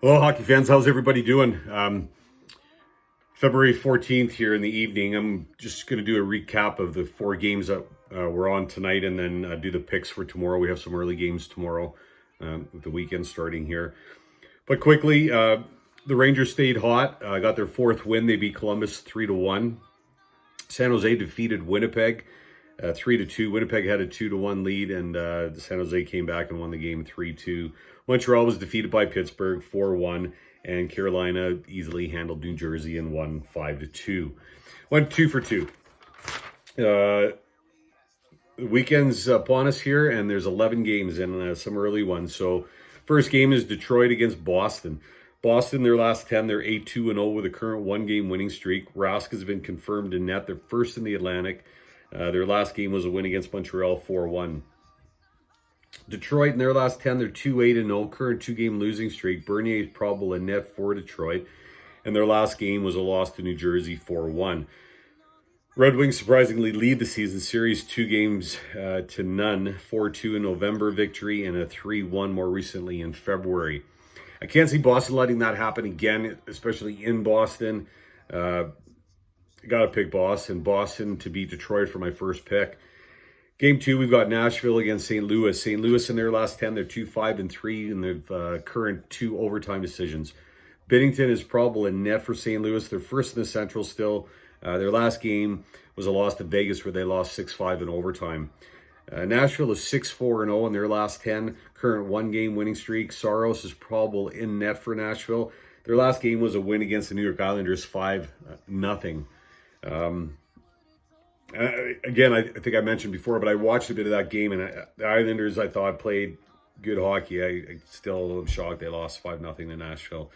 Hello, hockey fans. How's everybody doing? February 14th here in the evening. I'm just going to do a recap of the 4 games that we're on tonight and then do the picks for tomorrow. We have some early games tomorrow with the weekend starting here. But quickly, the Rangers stayed hot. Got their 4th win. They beat Columbus 3-1. San Jose defeated Winnipeg 3-2. Winnipeg had a 2-1 lead, and San Jose came back and won the game 3-2. Montreal was defeated by Pittsburgh 4-1, and Carolina easily handled New Jersey and won 5-2. Went 2 for 2. The weekend's upon us here, and there's 11 games and some early ones. So first game is Detroit against Boston. Boston, their last 10, they're 8-2-0 with a current 1-game winning streak. Rask has been confirmed in net. They're first in the Atlantic. Their last game was a win against Montreal 4-1. Detroit, in their last 10, they're 2-8-0, current 2-game losing streak. Bernier is probable in net for Detroit. And their last game was a loss to New Jersey 4-1. Red Wings surprisingly lead the season series 2-0, 4-2 in November victory, and a 3-1 more recently in February. I can't see Boston letting that happen again, especially in Boston. Got to pick Boston. Boston to beat Detroit for my first pick. Game 2, we've got Nashville against St. Louis. St. Louis in their last 10, they're 2-5-3 in their current 2 overtime decisions. Binnington is probable in net for St. Louis. They're first in the Central still. Their last game was a loss to Vegas where they lost 6-5 in overtime. Nashville is 6-4-0 in their last 10, current 1-game winning streak. Saros is probable in net for Nashville. Their last game was a win against the New York Islanders 5-0. Again, I think I mentioned before, but I watched a bit of that game, and the Islanders, I thought, played good hockey. I still am shocked they lost 5-0 to Nashville.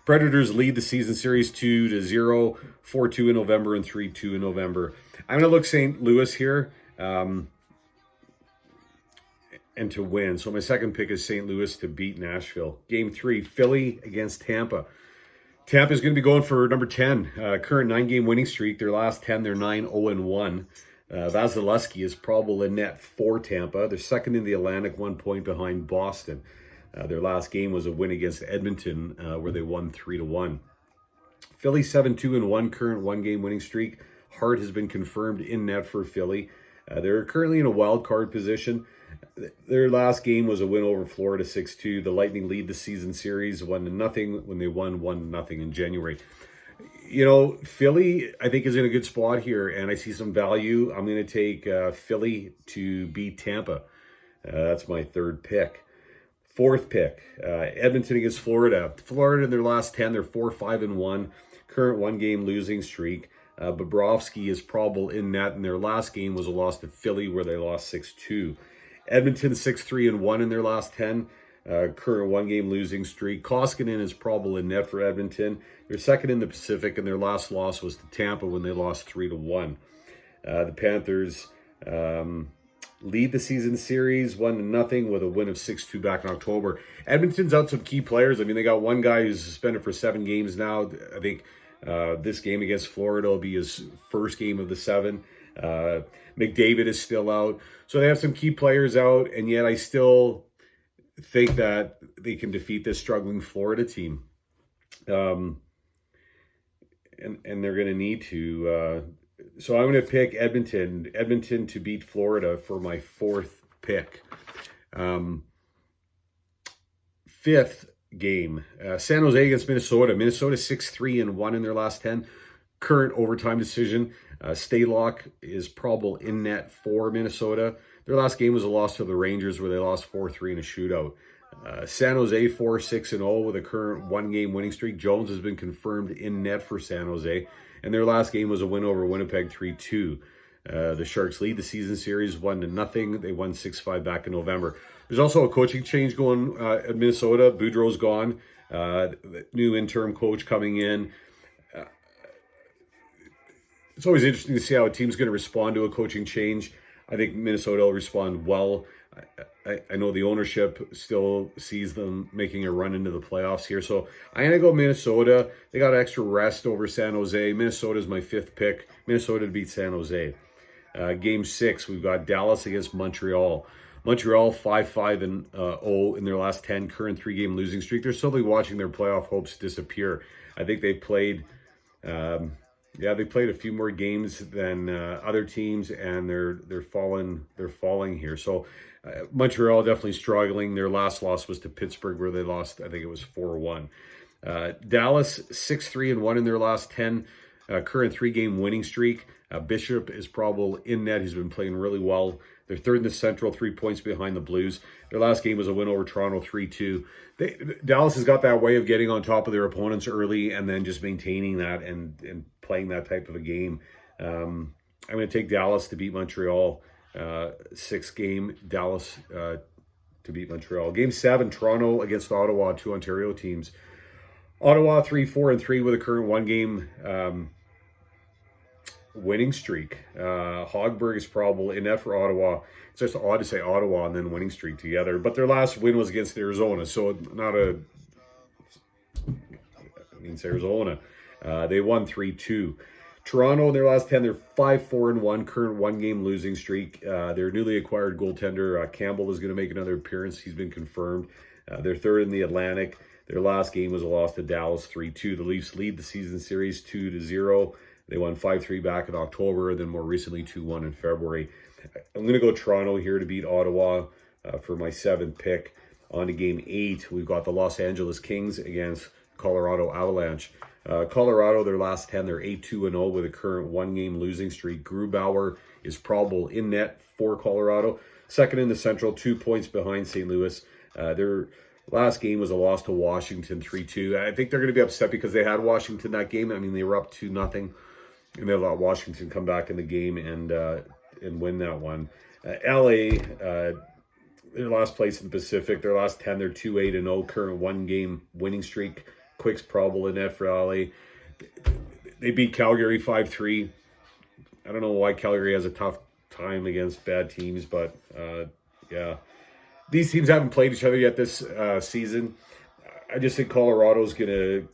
Predators lead the season series 2-0, 4-2 in November and 3-2 in November. I'm going to look St. Louis here and to win. So my second pick is St. Louis to beat Nashville. Game 3, Philly against Tampa. Tampa is going to be going for number 10, current 9-game winning streak. Their last 10, they're 9-0-1. Vasilevsky is probable in net for Tampa. They're second in the Atlantic, 1 point behind Boston. Their last game was a win against Edmonton, where they won 3-1. Philly 7-2-1, current 1-game winning streak. Hart has been confirmed in net for Philly. They're currently in a wild card position. Their last game was a win over Florida 6-2. The Lightning lead the season series 1-0 when they won 1-0 in January. You know, Philly, I think, is in a good spot here, and I see some value. I'm going to take Philly to beat Tampa. That's my third pick. Fourth pick, Edmonton against Florida. Florida in their last 10, they're 4-5-1, current 1-game losing streak. Bobrovsky is probable in net, and their last game was a loss to Philly where they lost 6-2. Edmonton 6-3-1 in their last 10, current 1-game losing streak. Koskinen is probable in net for Edmonton. They're second in the Pacific, and their last loss was to Tampa when they lost 3-1. The Panthers lead the season series 1-0 with a win of 6-2 back in October. Edmonton's out some key players. I mean, they got one guy who's suspended for 7 games now. I think this game against Florida will be his first game of the 7. McDavid is still out. So they have some key players out, and yet I still think that they can defeat this struggling Florida team. And they're going to need to. So I'm going to pick Edmonton to beat Florida for my 4th pick. 5th game, San Jose against Minnesota. Minnesota 6-3-1 in their last 10. Current overtime decision. Stalock is probable in net for Minnesota. Their last game was a loss to the Rangers where they lost 4-3 in a shootout. San Jose 4-6-0 with a current 1-game winning streak. Jones has been confirmed in net for San Jose. And their last game was a win over Winnipeg 3-2. The Sharks lead the season series 1-0. They won 6-5 back in November. There's also a coaching change going at Minnesota. Boudreau's gone. The new interim coach coming in. It's always interesting to see how a team's going to respond to a coaching change. I think Minnesota will respond well. I know the ownership still sees them making a run into the playoffs here. So I'm going to go Minnesota. They got extra rest over San Jose. Minnesota is my 5th pick. Minnesota to beat San Jose. Game 6, we've got Dallas against Montreal. Montreal 5-5-0 in their last 10, current 3-game losing streak. They're slowly watching their playoff hopes disappear. I think they played, they played a few more games than other teams, and they're falling here. So Montreal definitely struggling. Their last loss was to Pittsburgh, where they lost, I think it was 4-1. Dallas 6-3-1 in their last 10, current 3-game winning streak. Bishop is probable in net. He's been playing really well. They're third in the Central, 3 points behind the Blues. Their last game was a win over Toronto, 3-2. Dallas has got that way of getting on top of their opponents early and then just maintaining that and playing that type of a game. I'm going to take Dallas to beat Montreal. 6-game Dallas to beat Montreal. Game 7, Toronto against Ottawa, 2 Ontario teams. Ottawa 3-4-3 with a current 1-game winning streak. Hogberg is probable in net for Ottawa. It's just odd to say Ottawa and then winning streak together. But their last win was against Arizona, so it's Arizona. They won 3-2. Toronto in their last 10, they're 5-4-1, current 1-game losing streak. Their newly acquired goaltender, Campbell, is going to make another appearance. He's been confirmed. They're third in the Atlantic. Their last game was a loss to Dallas, 3-2. The Leafs lead the season series 2-0. They won 5-3 back in October, and then more recently 2-1 in February. I'm going to go Toronto here to beat Ottawa for my 7th pick. On to game 8, we've got the Los Angeles Kings against Colorado Avalanche. Colorado, their last 10, they're 8-2-0 with a current 1-game losing streak. Grubauer is probable in net for Colorado. Second in the Central, 2 points behind St. Louis. Their last game was a loss to Washington, 3-2. I think they're going to be upset because they had Washington that game. I mean, they were up 2-0, and they let Washington come back in the game and win that one. LA, their last place in the Pacific. Their last 10, they're 2-8-0, current 1-game winning streak. Quick's probable in net for LA. They beat Calgary 5-3. I don't know why Calgary has a tough time against bad teams, but yeah. These teams haven't played each other yet this season. I just think Colorado's going to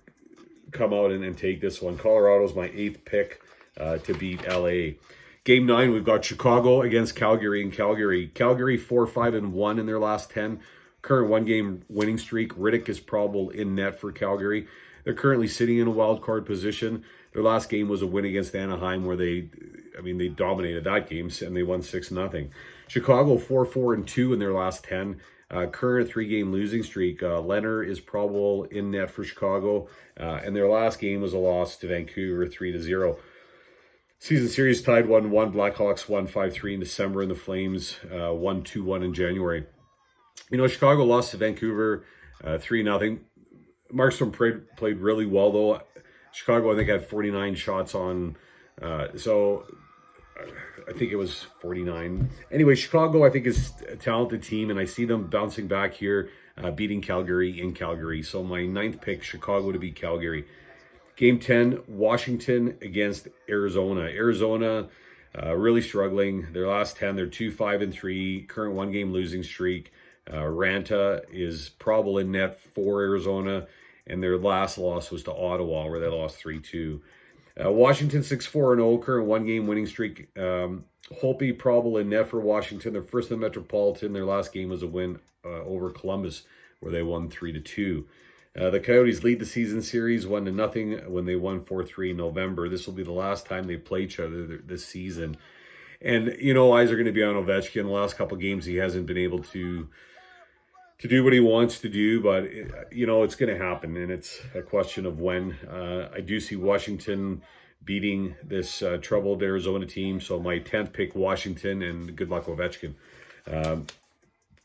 come out and take this one. Colorado's my 8th pick to beat LA. Game 9, we've got Chicago against Calgary in Calgary. Calgary 4-5-1 in their last 10. Current 1-game winning streak. Riddick is probable in net for Calgary. They're currently sitting in a wild card position. Their last game was a win against Anaheim where they dominated that game and they won 6-0. Chicago 4-4-2 in their last 10. Current 3-game losing streak. Leonard is probable in net for Chicago. And their last game was a loss to Vancouver 3-0. Season series tied 1-1. Blackhawks won 5-3 in December, and the Flames won 2-1 in January. You know, Chicago lost to Vancouver 3-0. Markstrom played really well, though. Chicago, I think, had 49 shots on. So I think it was 49. Anyway, Chicago, I think, is a talented team, and I see them bouncing back here, beating Calgary in Calgary. So my 9th pick, Chicago to beat Calgary. Game 10, Washington against Arizona. Arizona really struggling. Their last 10, they're 2-5-3, current 1-game losing streak. Ranta is probable in net for Arizona, and their last loss was to Ottawa, where they lost 3-2. Washington 6-4-0, current 1-game winning streak. Holtby probable in net for Washington. They're first in the Metropolitan. Their last game was a win over Columbus, where they won 3-2. The Coyotes lead the season series 1-0 when they won 4-3 in November. This will be the last time they play each other this season. And, you know, eyes are going to be on Ovechkin. The last couple of games, he hasn't been able to do what he wants to do, but, you know, it's going to happen, and it's a question of when. I do see Washington beating this troubled Arizona team, so my 10th pick, Washington, and good luck, Ovechkin.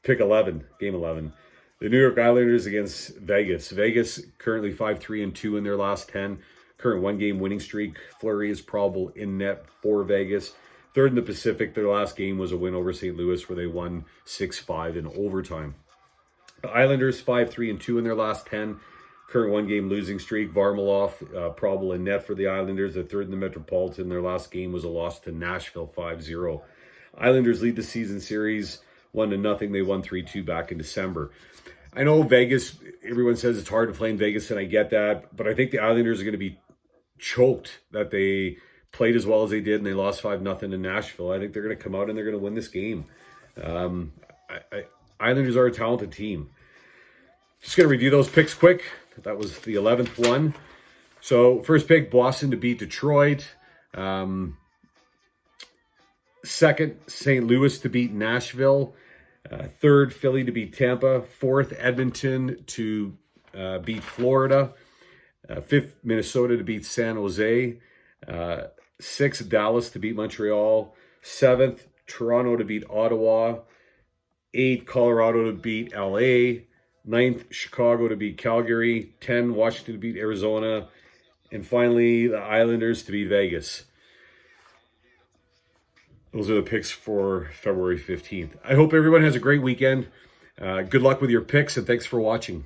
Pick 11, game 11. The New York Islanders against Vegas. Vegas currently 5-3-2 in their last 10. Current 1-game winning streak. Fleury is probable in net for Vegas. Third in the Pacific. Their last game was a win over St. Louis, where they won 6-5 in overtime. The Islanders 5-3-2 in their last 10. Current 1-game losing streak. Varlamov probable in net for the Islanders. They're third in the Metropolitan. Their last game was a loss to Nashville 5-0. Islanders lead the season series 1-0. They won 3-2 back in December. I know Vegas, everyone says it's hard to play in Vegas, and I get that, but I think the Islanders are going to be choked that they played as well as they did and they lost 5-0 in Nashville. I think they're going to come out and they're going to win this game. Islanders are a talented team. Just going to review those picks quick. That was the 11th one. So first pick, Boston to beat Detroit. Second, St. Louis to beat Nashville. Third, Philly to beat Tampa. Fourth, Edmonton to beat Florida. Fifth, Minnesota to beat San Jose. Sixth, Dallas to beat Montreal. Seventh, Toronto to beat Ottawa. Eighth, Colorado to beat LA. Ninth, Chicago to beat Calgary. 10, Washington to beat Arizona. And finally, the Islanders to beat Vegas. Those are the picks for February 15th. I hope everyone has a great weekend. Good luck with your picks, and thanks for watching.